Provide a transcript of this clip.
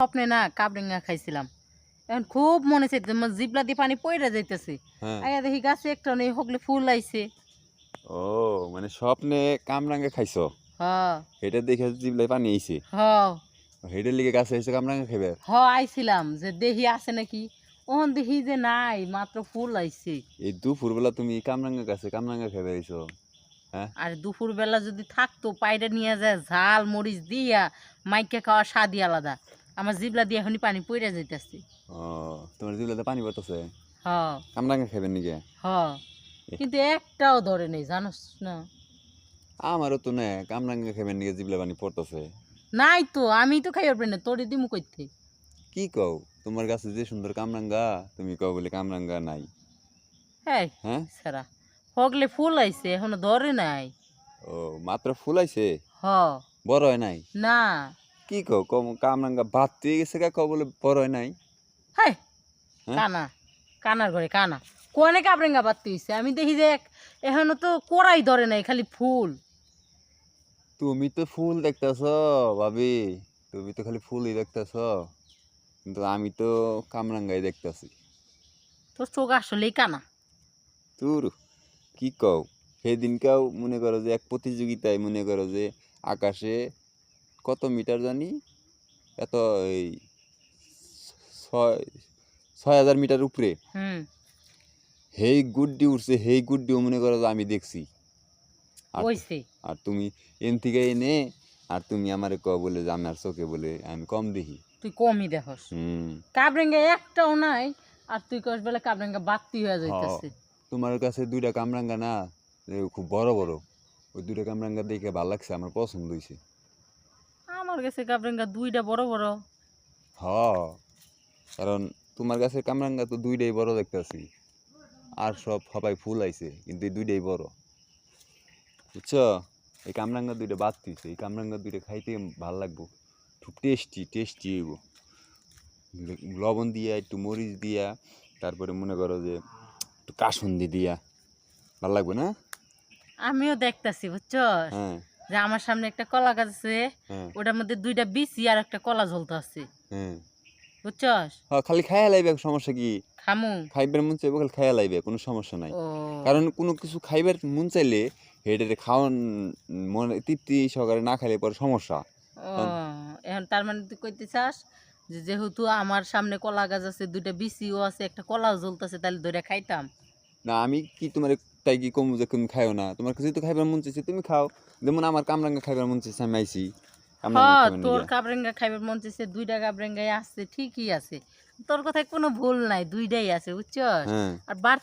স্বপ্নে না কাবরেঙ্গা খাইছিলাম। এখন খুব মনে চাইতে জিবলা দিয়ে পানি পইরা যাইতেছে। হ্যাঁ। আয়া দেখি গাছে একটা নেই হগলে ফুল আইছে। ও মানে স্বপ্নে কামরাঙ্গা খাইছো? হ এটা দেখে জিভলায় পানি আইছে। হ হেডের লিগে গাছে এসে কামরাঙ্গা খাইবে? হ আইছিলাম যে দেহি আছে নাকি। ওহন দেখি যে নাই, মাত্র ফুল আইছে। এই দুপুরবেলা তুমি কামরাঙ্গা গাছে কামরাঙ্গা খাইবে আইছো? হ্যাঁ? আর দুপুরবেলা যদি থাকতো পায়রা নিয়ে যায় ঝাল মরিচ দিয়া মাইকা খাওয়া স্বাদই আলাদা। আমার জিবলা দিয়ে এখনই পানি পইরা যাইতেছে। ও তোমার জিভলাতে পানি পড়তেছে? হ কামরাঙ্গা খাইবেন নাকি? হ কিন্তু একটাও ধরে নেই, জানোস না? আমারও তো না কামরাঙ্গা খাইবেন নাকি জিভলা পানি পড়তেছে। নাই তো, আমি তো খাইবার পারি না, তোরে দিমু কইতে। কি কও? তোমার গাছে যে সুন্দর কামরাঙ্গা, তুমি কও বলে কামরাঙ্গা নাই। হ্যাঁ হ্যাঁ? সারা হগলে ফুল আইছে এখনো ধরে নাই। ও মাত্র ফুল আইছে? হ বড় হয় নাই? না। কি কও? কামরাঙ্গা বাদ দিয়ে গেছে গা কও বলে বড় হয় নাই? হ্যাঁ হ্যাঁ? কানা, কানার ঘরে কানা কোয়ানে কাবরেঙ্গা বাড়তে হইছে। আমি দেখি যে এখনো তো কোরাই ধরে নাই, খালি ফুল। তুমি তো ফুল দেখতেছ ভাবি, তুমি তো খালি ফুলই দেখতেছ, কিন্তু আমি তো কামরাঙ্গাই দেখতেছি। তোর চোখ আসলেই কানা। তোর কি কও? সেদিনকাও মনে করো যে এক প্রতিযোগিতায় মনে করো যে আকাশে কত মিটার জানি এত এই ৬,৬,০০০ মিটার উপরে হুম হেই গুড্ডি উঠছে, হেই গুড্ডিও মনে করো যে আমি দেখছি। আর ওইছে। আর তুমি এন থেকে এনে আর তুমি আমারে কও বলে যে আমার চোখে বলে আমি কম দেখি। তুই কমই দেখস। হুম। কাবরেঙ্গা একটাও নাই, আর তুই কস বেলা কাবরেঙ্গা বাড়তি হয়ে হ যাইতেছে। তোমার কাছে দুইটা কামরাঙ্গা না যে খুব বড় বড়, ওই দুইটা কামরাঙ্গা দেখে ভালো লাগছে, আমার পছন্দ হয়েছে। আমার কাছে কাবরেঙ্গা দুইটা বড় বড়। হ কারণ তোমার কাছে কামরাঙ্গা তো দুইটাই বড় দেখতেছি, আর সব সবাই ফুল আইছে কিন্তু এই দুইটাই বড়, বুঝছো? এই কামরাঙ্গা দুইটা বাদ দিছে, এই কামরাঙ্গা দুইটা খাইতে ভাল লাগবো, খুব টেস্টি টেস্টি হইব। লবণ দিয়া একটু মরিচ দিয়া তারপরে মনে করো যে একটু কাসুন্দি দিয়া ভাল লাগবে না? আমিও দেখতাছি বুঝছস, হ্যাঁ যে আমার সামনে একটা কলা গাছ আছে, হ্যাঁ ওটার মধ্যে দুইটা বিচি আর একটা কলা ঝুলতে আছে, হ্যাঁ। বুঝছস? হ্যাঁ খালি খাইয়া লাইবে, সমস্যা কি? খামু। খাইবার মন চাইবে খালি খাইয়া লাইবে, কোনো সমস্যা নাই। ও কারণ কোনো কিছু খাইবার মন চাইলে হেডের খাওয়ান মনে তৃপ্তি সহকারে না খাইলে পরে সমস্যা। ও কারণ এখন তার মানে তুই কইতে চাস যে যেহেতু আমার সামনে কলা গাছ আছে, দুইটা বিচিও আছে, একটা কলাও ঝুলতেছে, তাহলে ধরে খাইতাম। না আমি কি তোমার তাই কি কমু যে তুমি খাইও না? তোমার কাছে তো খাইবার মন চাইছে তুমি খাও। যেমন আমার কামরাঙ্গা খাইবার মন চাইছে আমি আইছি হ কামরাঙ্গা খাইবার তোর নিগে। কাবরেঙ্গা খাইবার মন চাইছে, দুইটা কাবরেঙ্গাই আছে, ঠিকই আছে। তোর কথায় কোনো ভুল নাই, দুইটাই আছে বুঝছস। হ্যাঁ। আর